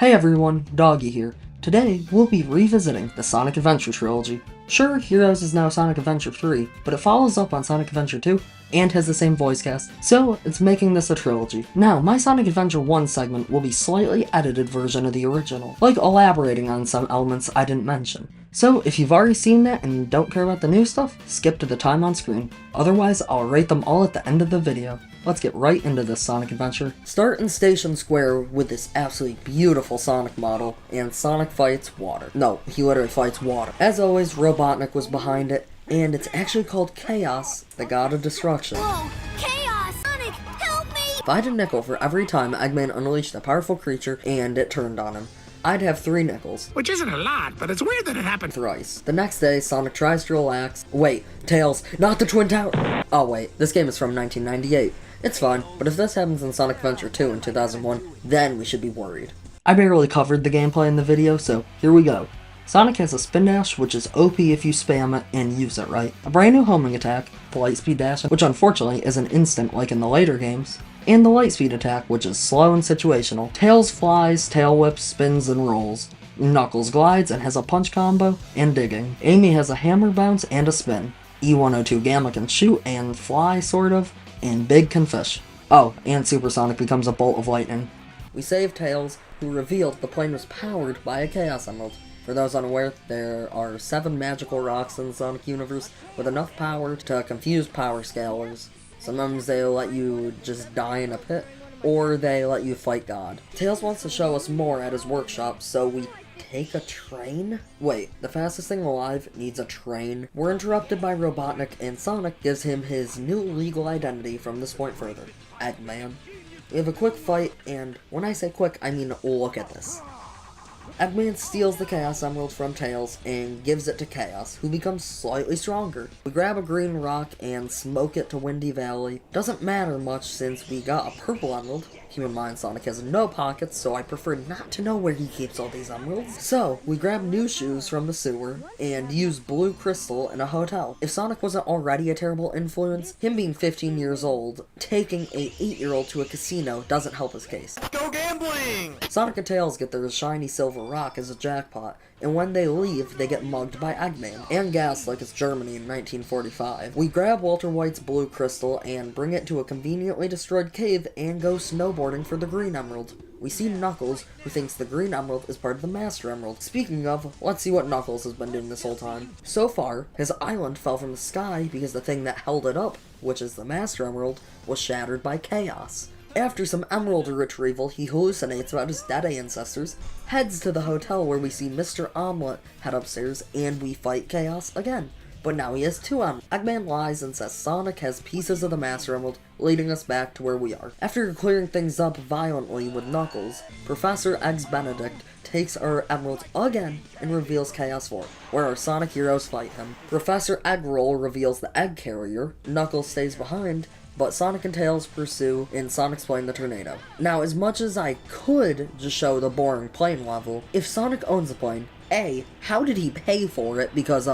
Hey everyone, Doggy here. Today, we'll be revisiting the Sonic Adventure Trilogy. Sure, Heroes is now Sonic Adventure 3, but it follows up on Sonic Adventure 2 and has the same voice cast, so it's making this a trilogy. Now, my Sonic Adventure 1 segment will be a slightly edited version of the original, like elaborating on some elements I didn't mention. So, if you've already seen that and don't care about the new stuff, skip to the time on screen. Otherwise, I'll rate them all at the end of the video. Let's get right into this Sonic Adventure. Start in Station Square with this absolutely beautiful Sonic model, and Sonic fights water. No, he literally fights water. As always, Robotnik was behind it, and it's actually called Chaos, the god of destruction. Whoa! Chaos! Sonic, help me! If I had a nickel for every time Eggman unleashed a powerful creature and it turned on him, I'd have 3 nickels. Which isn't a lot, but it's weird that it happened Thrice. The next day, Sonic tries to relax. Wait, Tails, not the Twin Tower! Oh wait, this game is from 1998. It's fine, but if this happens in Sonic Adventure 2 in 2001, then we should be worried. I barely covered the gameplay in the video, so here we go. Sonic has a spin dash, which is OP if you spam it and use it right. A brand new homing attack, the lightspeed dash, which unfortunately is an instant like in the later games. And the lightspeed attack, which is slow and situational. Tails flies, tail whips, spins, and rolls. Knuckles glides and has a punch combo, and digging. Amy has a hammer bounce and a spin. E102 Gamma can shoot and fly, sort of, and Big can fish. Oh, and Supersonic becomes a bolt of lightning. We save Tails, who revealed the plane was powered by a Chaos Emerald. For those unaware, there are 7 magical rocks in the Sonic universe with enough power to confuse power scalers. Sometimes they let you just die in a pit, or they let you fight God. Tails wants to show us more at his workshop, so we take a train? Wait, the fastest thing alive needs a train? We're interrupted by Robotnik, and Sonic gives him his new legal identity from this point further. Eggman. We have a quick fight, and when I say quick, I mean look at this. Eggman steals the Chaos Emerald from Tails and gives it to Chaos, who becomes slightly stronger. We grab a green rock and smoke it to Windy Valley. Doesn't matter much since we got a purple emerald. Keep in mind Sonic has no pockets, so I prefer not to know where he keeps all these emeralds. So, we grab new shoes from the sewer and use blue crystal in a hotel. If Sonic wasn't already a terrible influence, him being 15 years old, taking a 8-year-old to a casino doesn't help his case. Go gambling! Sonic and Tails get their shiny silver rock as a jackpot, and when they leave, they get mugged by Eggman, and gas like it's Germany in 1945. We grab Walter White's blue crystal and bring it to a conveniently destroyed cave and go snowboarding for the green emerald. We see Knuckles, who thinks the green emerald is part of the Master Emerald. Speaking of, let's see what Knuckles has been doing this whole time. So far, his island fell from the sky because the thing that held it up, which is the Master Emerald, was shattered by Chaos. After some emerald retrieval, he hallucinates about his dead ancestors, heads to the hotel where we see Mr. Omelette head upstairs, and we fight Chaos again. But now he has 2 emeralds. Eggman lies and says Sonic has pieces of the Master Emerald, leading us back to where we are. After clearing things up violently with Knuckles, Professor Eggs Benedict takes our emeralds again and reveals Chaos 4, where our Sonic heroes fight him. Professor Eggroll reveals the egg carrier, Knuckles stays behind, but Sonic and Tails pursue, and Sonic's playing the tornado. Now, as much as I could just show the boring plane level, if Sonic owns a plane, A, how did he pay for it? Because,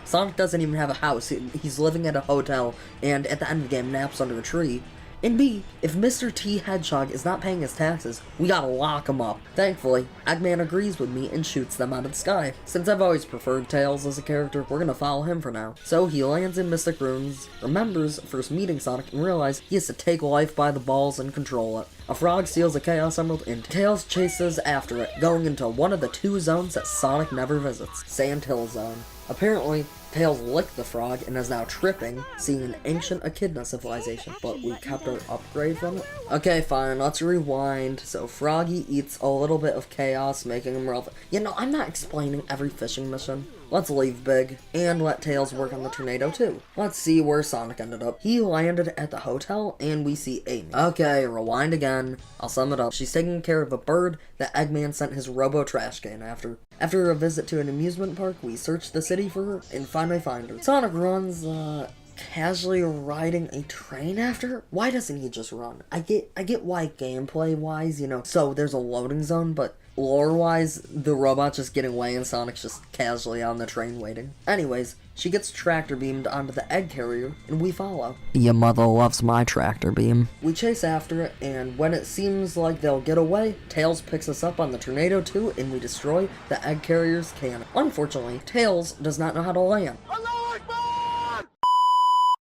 Sonic doesn't even have a house. He's living at a hotel, and at the end of the game, naps under a tree. And B, if Mr. T Hedgehog is not paying his taxes, we gotta lock him up. Thankfully, Eggman agrees with me and shoots them out of the sky. Since I've always preferred Tails as a character, we're gonna follow him for now. So he lands in Mystic Ruins, remembers first meeting Sonic, and realizes he has to take life by the balls and control it. A frog steals a Chaos Emerald, and Tails chases after it, going into one of the 2 zones that Sonic never visits, Sand Hill Zone. Apparently, Tails licked the frog and is now tripping, seeing an ancient Echidna civilization, but we kept our upgrade from it. Okay, fine, let's rewind. So Froggy eats a little bit of Chaos, making him relevant. You know, I'm not explaining every fishing mission. Let's leave big, and let Tails work on the tornado too. Let's see where Sonic ended up. He landed at the hotel, and we see Amy. Okay, rewind again. I'll sum it up. She's taking care of a bird that Eggman sent his robo-trash can after. After a visit to an amusement park, we search the city for her, and finally find her. Sonic runs, casually riding a train after her? Why doesn't he just run? I get why gameplay-wise, you know, so there's a loading zone, but lore-wise, the robot's just getting away and Sonic's just casually on the train waiting. Anyways, she gets tractor beamed onto the egg carrier, and we follow. Your mother loves my tractor beam. We chase after it, and when it seems like they'll get away, Tails picks us up on the Tornado 2, and we destroy the egg carrier's cannon. Unfortunately, Tails does not know how to land.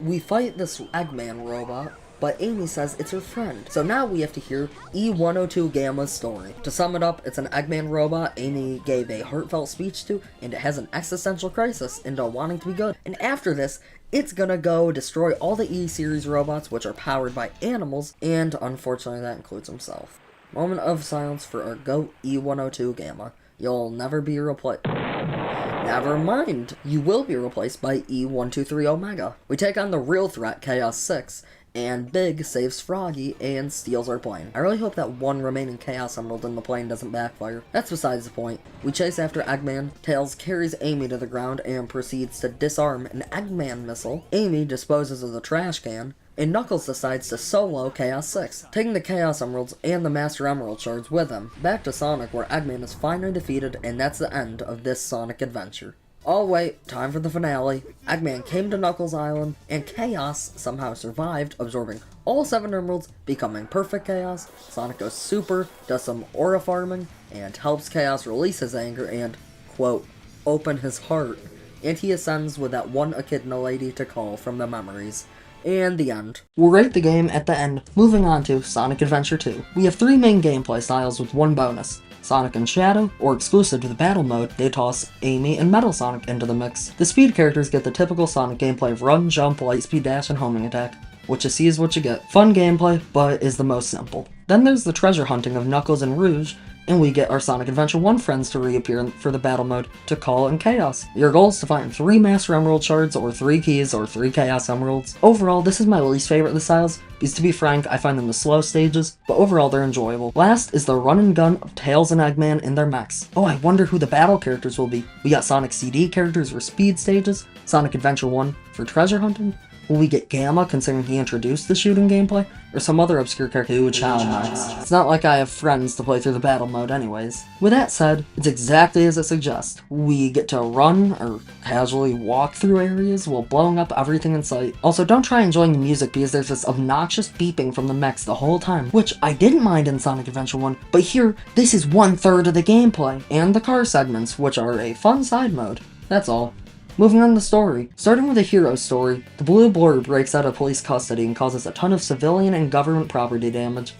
We fight this Eggman robot, but Amy says it's her friend. So now we have to hear E102 Gamma's story. To sum it up, it's an Eggman robot Amy gave a heartfelt speech to, and it has an existential crisis into wanting to be good. And after this, it's gonna go destroy all the E-Series robots, which are powered by animals, and unfortunately that includes himself. Moment of silence for our GOAT E102 Gamma. You'll never be replaced. Never mind, you will be replaced by E123 Omega. We take on the real threat, Chaos 6, and Big saves Froggy and steals our plane. I really hope that one remaining Chaos Emerald in the plane doesn't backfire. That's besides the point. We chase after Eggman, Tails carries Amy to the ground and proceeds to disarm an Eggman missile. Amy disposes of the trash can, and Knuckles decides to solo Chaos 6, taking the Chaos Emeralds and the Master Emerald shards with him. Back to Sonic, where Eggman is finally defeated, and that's the end of this Sonic adventure. Oh wait, time for the finale. Eggman came to Knuckles Island, and Chaos somehow survived, absorbing all 7 emeralds, becoming Perfect Chaos. Sonic goes super, does some aura farming, and helps Chaos release his anger and, quote, open his heart. And he ascends with that one echidna lady to call from the memories. And the end. We'll rate the game at the end. Moving on to Sonic Adventure 2. We have 3 main gameplay styles with 1 bonus. Sonic and Shadow, or exclusive to the battle mode, they toss Amy and Metal Sonic into the mix. The speed characters get the typical Sonic gameplay of run, jump, light speed dash, and homing attack. What you see is what you get. Fun gameplay, but is the most simple. Then there's the treasure hunting of Knuckles and Rouge, and we get our Sonic Adventure 1 friends to reappear for the battle mode to Call and Chaos. Your goal is to find 3 Master Emerald shards, or 3 keys, or 3 Chaos Emeralds. Overall, this is my least favorite of the styles, because to be frank, I find them the slow stages, but overall they're enjoyable. Last is the run and gun of Tails and Eggman in their mechs. Oh, I wonder who the battle characters will be. We got Sonic CD characters for speed stages, Sonic Adventure 1 for treasure hunting. Will we get Gamma, considering he introduced the shooting gameplay? Or some other obscure character who would challenge us? It's not like I have friends to play through the battle mode anyways. With that said, it's exactly as it suggests. We get to run, or casually walk through areas while blowing up everything in sight. Also, don't try enjoying the music because there's this obnoxious beeping from the mechs the whole time, which I didn't mind in Sonic Adventure 1, but here, this is 1/3 of the gameplay. And the car segments, which are a fun side mode. That's all. Moving on to the story. Starting with the hero's story, the Blue Blur breaks out of police custody and causes a ton of civilian and government property damage.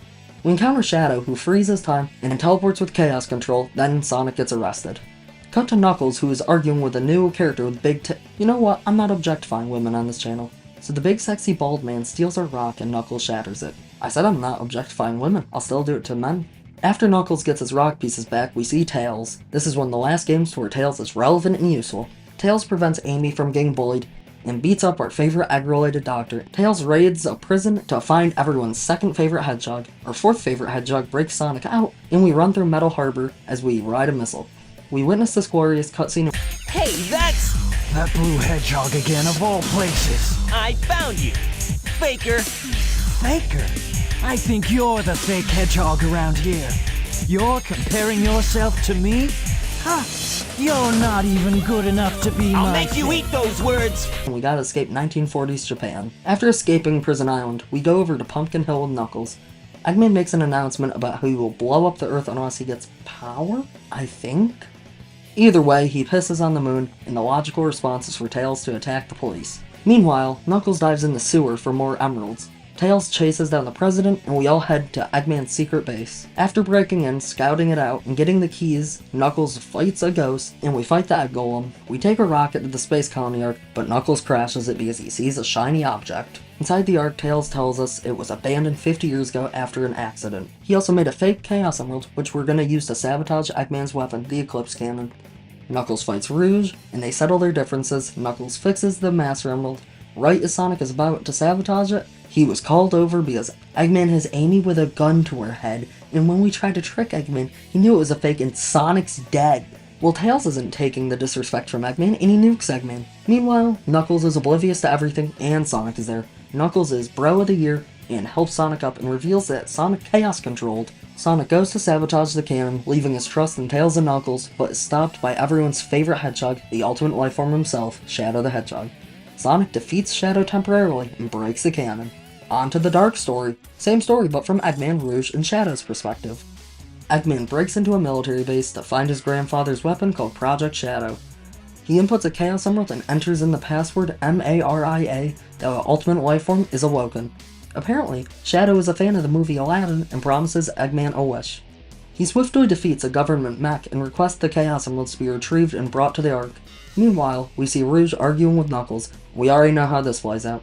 We encounter Shadow, who freezes time and teleports with Chaos Control, then Sonic gets arrested. Cut to Knuckles, who is arguing with a new character with big You know what, I'm not objectifying women on this channel. So the big sexy bald man steals our rock and Knuckles shatters it. I said I'm not objectifying women, I'll still do it to men. After Knuckles gets his rock pieces back, we see Tails. This is one of the last games where Tails is relevant and useful. Tails prevents Amy from getting bullied and beats up our favorite egg-related doctor. Tails raids a prison to find everyone's second favorite hedgehog. Our 4th favorite hedgehog breaks Sonic out, and we run through Metal Harbor as we ride a missile. We witness this glorious cutscene. Hey, that's... That blue hedgehog again, of all places. I found you, Faker. Faker? I think you're the fake hedgehog around here. You're comparing yourself to me? Huh? You're not even good enough to be I'll my make you eat those words. We gotta escape 1940s Japan. After escaping Prison Island, we go over to Pumpkin Hill with Knuckles. Eggman makes an announcement about how he will blow up the Earth unless he gets power, I think? Either way, he pisses on the moon, and the logical response is for Tails to attack the police. Meanwhile, Knuckles dives in the sewer for more emeralds. Tails chases down the president, and we all head to Eggman's secret base. After breaking in, scouting it out, and getting the keys, Knuckles fights a ghost, and we fight the Egg Golem. We take a rocket to the Space Colony Ark, but Knuckles crashes it because he sees a shiny object. Inside the Ark, Tails tells us it was abandoned 50 years ago after an accident. He also made a fake Chaos Emerald, which we're gonna use to sabotage Eggman's weapon, the Eclipse Cannon. Knuckles fights Rouge, and they settle their differences. Knuckles fixes the Master Emerald. Right as Sonic is about to sabotage it, he was called over because Eggman has Amy with a gun to her head, and when we tried to trick Eggman, he knew it was a fake and Sonic's dead. Well, Tails isn't taking the disrespect from Eggman, and he nukes Eggman. Meanwhile, Knuckles is oblivious to everything, and Sonic is there. Knuckles is Bro of the Year, and helps Sonic up and reveals that Sonic Chaos controlled Sonic goes to sabotage the cannon, leaving his trust in Tails and Knuckles, but is stopped by everyone's favorite hedgehog, the ultimate lifeform himself, Shadow the Hedgehog. Sonic defeats Shadow temporarily and breaks the cannon. On to the Dark story. Same story, but from Eggman, Rouge, and Shadow's perspective. Eggman breaks into a military base to find his grandfather's weapon called Project Shadow. He inputs a Chaos Emerald and enters in the password MARIA that the ultimate lifeform is awoken. Apparently, Shadow is a fan of the movie Aladdin and promises Eggman a wish. He swiftly defeats a government mech and requests the Chaos Emeralds to be retrieved and brought to the Ark. Meanwhile, we see Rouge arguing with Knuckles. We already know how this plays out.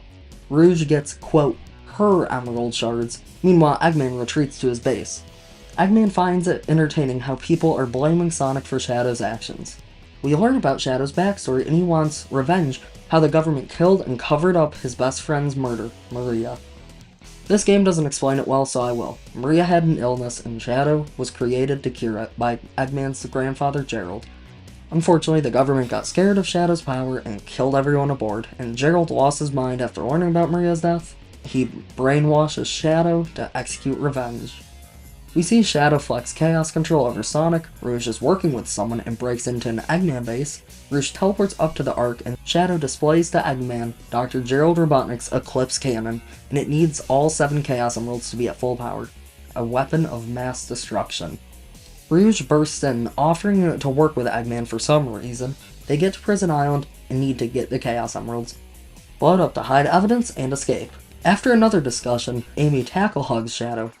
Rouge gets, quote, her emerald shards. Meanwhile, Eggman retreats to his base. Eggman finds it entertaining how people are blaming Sonic for Shadow's actions. We learn about Shadow's backstory and he wants revenge, how the government killed and covered up his best friend's murder, Maria. This game doesn't explain it well, so I will. Maria had an illness, and Shadow was created to cure it by Eggman's grandfather, Gerald. Unfortunately, the government got scared of Shadow's power and killed everyone aboard, and Gerald lost his mind after learning about Maria's death. He brainwashes Shadow to execute revenge. We see Shadow flex chaos control over Sonic, Rouge is working with someone and breaks into an Eggman base, Rouge teleports up to the Ark, and Shadow displays to Eggman Dr. Gerald Robotnik's Eclipse Cannon, and it needs all 7 Chaos Emeralds to be at full power. A weapon of mass destruction. Rouge bursts in, offering it to work with Eggman for some reason. They get to Prison Island and need to get the Chaos Emeralds. Blood up to hide evidence and escape. After another discussion, Amy tackle hugs Shadow.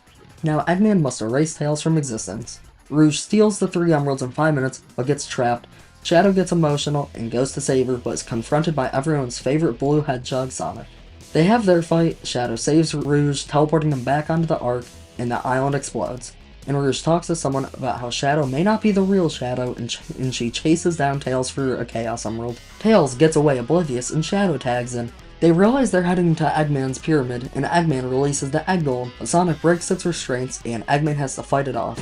Now Eggman must erase Tails from existence. Rouge steals the 3 emeralds in 5 minutes, but gets trapped. Shadow gets emotional and goes to save her, but is confronted by everyone's favorite blue hedgehog, Sonic. They have their fight, Shadow saves Rouge, teleporting him back onto the Ark, and the island explodes. And Rouge talks to someone about how Shadow may not be the real Shadow, and she chases down Tails for a Chaos Emerald. Tails gets away oblivious, and Shadow tags in. They realize they're heading to Eggman's pyramid, and Eggman releases the Egg Golem, but Sonic breaks its restraints, and Eggman has to fight it off.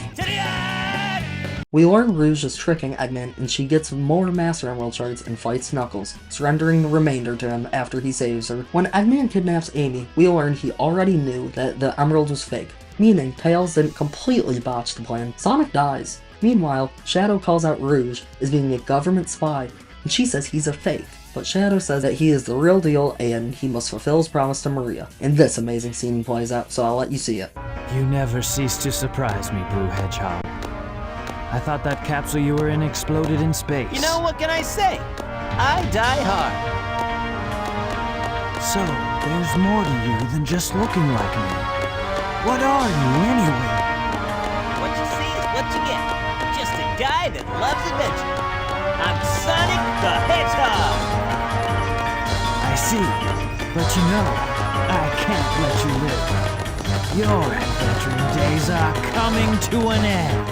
We learn Rouge is tricking Eggman, and she gets more Master Emerald shards and fights Knuckles, surrendering the remainder to him after he saves her. When Eggman kidnaps Amy, we learn he already knew that the emerald was fake, meaning Tails didn't completely botch the plan. Sonic dies. Meanwhile, Shadow calls out Rouge as being a government spy, and she says he's a fake. But Shadow says that he is the real deal and he must fulfill his promise to Maria. And this amazing scene plays out, so I'll let you see it. You never cease to surprise me, Blue Hedgehog. I thought that capsule you were in exploded in space. You know, what can I say? I die hard. So, there's more to you than just looking like me. What are you, anyway? What you see is what you get. Just a guy that loves adventure. I'm Sonic the Hedgehog. I see, but you know, I can't let you live. Your adventuring days are coming to an end.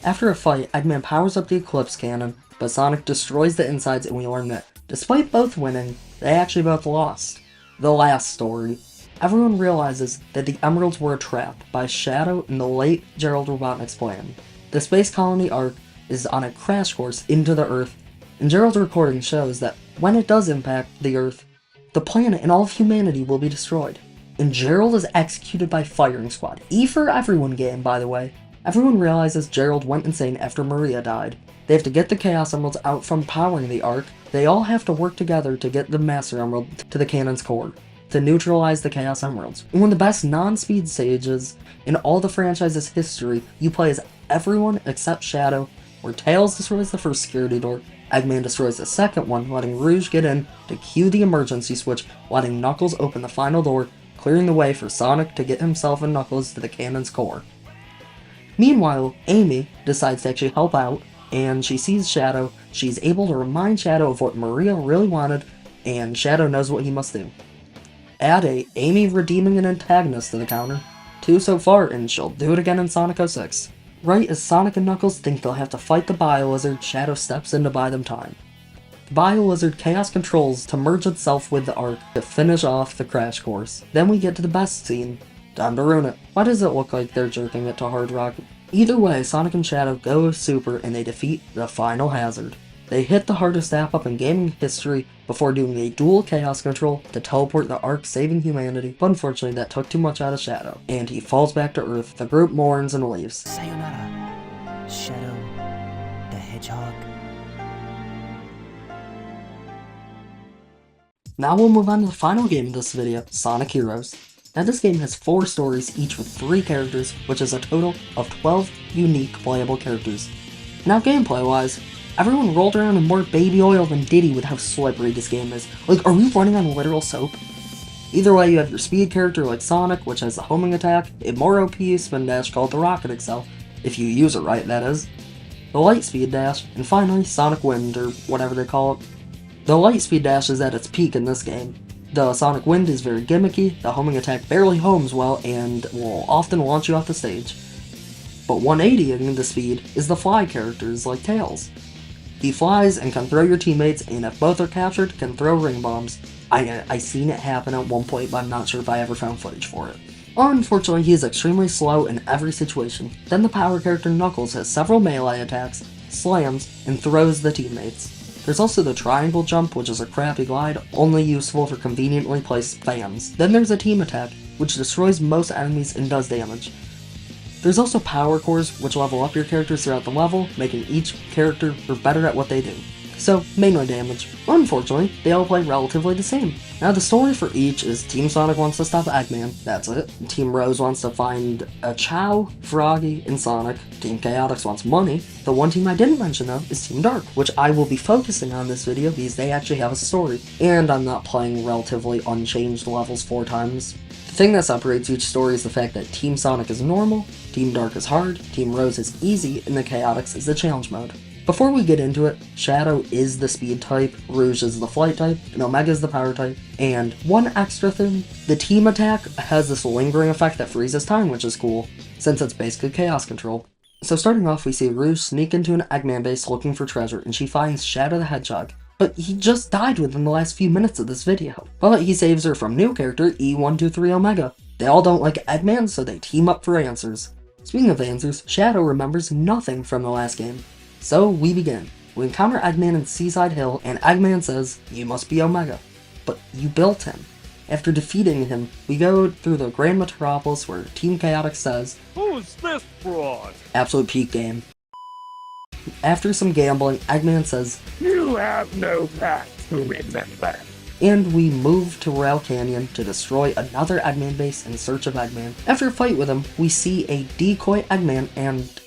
After a fight, Eggman powers up the Eclipse Cannon, but Sonic destroys the insides and we learn that, despite both winning, they actually both lost. The last story. Everyone realizes that the emeralds were a trap by Shadow and the late Gerald Robotnik's plan. The space colony Ark is on a crash course into the Earth, and Gerald's recording shows that when it does impact the Earth, the planet and all of humanity will be destroyed. And Gerald is executed by firing squad. E for everyone game, by the way. Everyone realizes Gerald went insane after Maria died. They have to get the Chaos Emeralds out from powering the Ark. They all have to work together to get the Master Emerald to the cannon's core, to neutralize the Chaos Emeralds. And one of the best non-speed stages in all the franchise's history, you play as everyone except Shadow, where Tails destroys the first security door, Eggman destroys the second one, letting Rouge get in to cue the emergency switch, letting Knuckles open the final door, clearing the way for Sonic to get himself and Knuckles to the cannon's core. Meanwhile, Amy decides to actually help out, and she sees Shadow. She's able to remind Shadow of what Maria really wanted, and Shadow knows what he must do. Add Amy redeeming an antagonist to the counter. 2 so far, and she'll do it again in Sonic 06. Right as Sonic and Knuckles think they'll have to fight the Bio-Lizard, Shadow steps in to buy them time. The Bio-Lizard chaos controls to merge itself with the Ark to finish off the crash course. Then we get to the best scene. Time to ruin it. Why does it look like they're jerking it to Hard Rock? Either way, Sonic and Shadow go super and they defeat the final hazard. They hit the hardest app up in gaming history before doing a dual chaos control to teleport the Ark, saving humanity, but unfortunately that took too much out of Shadow, and he falls back to Earth. The group mourns and leaves. Sayonara, Shadow the Hedgehog. Now we'll move on to the final game of this video, Sonic Heroes. Now this game has 4 stories, each with 3 characters, which is a total of 12 unique playable characters. Now gameplay-wise, everyone rolled around in more baby oil than Diddy with how slippery this game is. Like, are we running on literal soap? Either way, you have your speed character like Sonic, which has the homing attack, a more OP spin dash called the Rocket Excel, if you use it right, that is, the light speed dash, and finally Sonic Wind, or whatever they call it. The light speed dash is at its peak in this game. The Sonic Wind is very gimmicky, the homing attack barely homes well, and will often launch you off the stage. But 180ing the speed is the fly characters like Tails. He flies and can throw your teammates, and if both are captured, can throw ring bombs. I seen it happen at one point, but I'm not sure if I ever found footage for it. Unfortunately, he is extremely slow in every situation. Then the power character Knuckles has several melee attacks, slams, and throws the teammates. There's also the triangle jump, which is a crappy glide, only useful for conveniently placed fans. Then there's a team attack, which destroys most enemies and does damage. There's also power cores, which level up your characters throughout the level, making each character better at what they do. So, mainly damage. Unfortunately, they all play relatively the same. Now the story for each is Team Sonic wants to stop Eggman, that's it. Team Rose wants to find a Chow, Froggy, and Sonic. Team Chaotix wants money. The one team I didn't mention though is Team Dark, which I will be focusing on this video because they actually have a story. And I'm not playing relatively unchanged levels 4 times. The thing that separates each story is the fact that Team Sonic is normal, Team Dark is hard, Team Rose is easy, and the Chaotix is the challenge mode. Before we get into it, Shadow is the speed type, Rouge is the flight type, and Omega is the power type. And one extra thing, the team attack has this lingering effect that freezes time, which is cool, since it's basically chaos control. So starting off, we see Rouge sneak into an Eggman base looking for treasure, and she finds Shadow the Hedgehog. But he just died within the last few minutes of this video. But he saves her from new character E123 Omega. They all don't like Eggman, so they team up for answers. Speaking of answers, Shadow remembers nothing from the last game. So we begin. We encounter Eggman in Seaside Hill, and Eggman says, "You must be Omega." But you built him. After defeating him, we go through the Grand Metropolis where Team Chaotix says, Who's this fraud? absolute peak game. After some gambling, Eggman says, You have no past to remember. and we move to Rail Canyon to destroy another Eggman base in search of Eggman. After a fight with him, we see a decoy Eggman and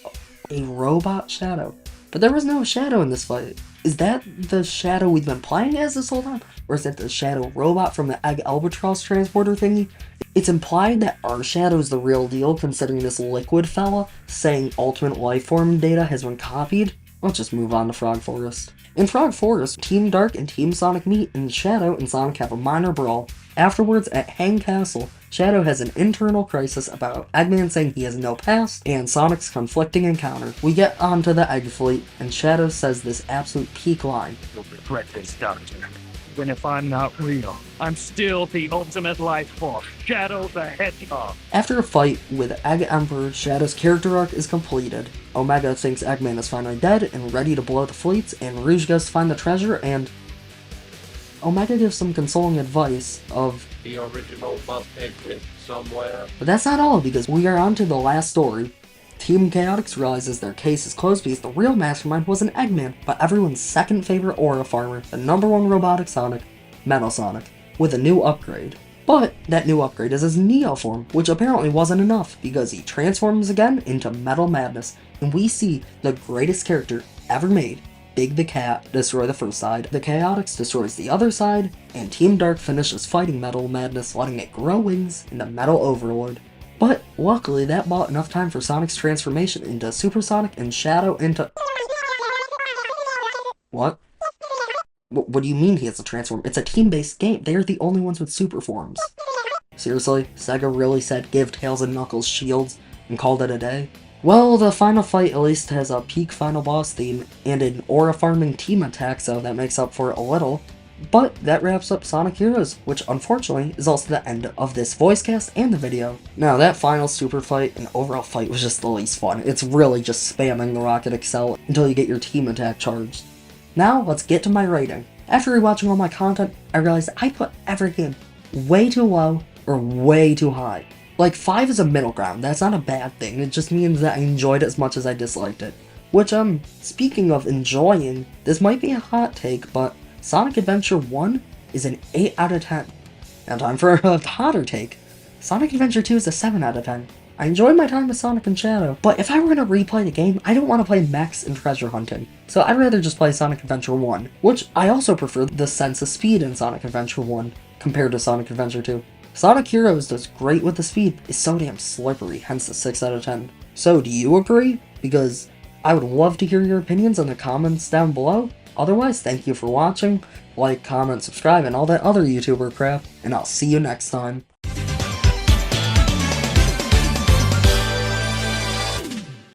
a robot Shadow. But there was no Shadow in this fight. Is that the Shadow we've been playing as this whole time? Or is that the Shadow robot from the Egg Albatross transporter thingy? It's implied that our Shadow's the real deal, considering this liquid fella saying Ultimate Lifeform data has been copied. Let's just move on to Frog Forest. In Frog Forest, Team Dark and Team Sonic meet, and Shadow and Sonic have a minor brawl. Afterwards, at Hang Castle, Shadow has an internal crisis about Eggman saying he has no past, and Sonic's conflicting encounter. We get onto the Egg Fleet, and Shadow says this absolute peak line. You'll regret this, Doctor. Even if I'm not real, I'm still the ultimate life form, Shadow the Hedgehog. After a fight with Egg Emperor, Shadow's character arc is completed. Omega thinks Eggman is finally dead and ready to blow the fleets, and Rouge goes to find the treasure, and Omega gives some consoling advice of, The original must exist somewhere. but that's not all, because we are on to the last story. Team Chaotix realizes their case is closed because the real mastermind wasn't Eggman, but everyone's second favorite aura farmer, the #1 robotic Sonic, Metal Sonic, with a new upgrade. But that new upgrade is his Neo form, which apparently wasn't enough, because he transforms again into Metal Madness, and we see the greatest character ever made, Big the Cat, destroy the first side, the Chaotix destroys the other side, and Team Dark finishes fighting Metal Madness, letting it grow wings into Metal Overlord. But luckily that bought enough time for Sonic's transformation into Super Sonic and Shadow into... What? What do you mean he has to transform? It's a team-based game. They are the only ones with super forms. Seriously? Sega really said give Tails and Knuckles shields and called it a day? Well, the final fight at least has a peak final boss theme and an aura farming team attack, so that makes up for it a little. But that wraps up Sonic Heroes, which unfortunately is also the end of this voice cast and the video. Now, that final super fight and overall fight was just the least fun. It's really just spamming the Rocket Excel until you get your team attack charged. Now, let's get to my rating. After rewatching all my content, I realized I put every game way too low or way too high. Like, 5 is a middle ground. That's not a bad thing. It just means that I enjoyed it as much as I disliked it. Which, speaking of enjoying, this might be a hot take, but Sonic Adventure 1 is an 8 out of 10. Now time for a hotter take. Sonic Adventure 2 is a 7 out of 10. I enjoyed my time with Sonic and Shadow, but if I were going to replay the game, I don't want to play Max and Treasure Hunting. So I'd rather just play Sonic Adventure 1, which I also prefer the sense of speed in Sonic Adventure 1 compared to Sonic Adventure 2. Sonic Heroes does great with the speed, it's so damn slippery, hence the 6 out of 10. So do you agree? Because I would love to hear your opinions in the comments down below. Otherwise, thank you for watching, like, comment, subscribe, and all that other YouTuber crap, and I'll see you next time.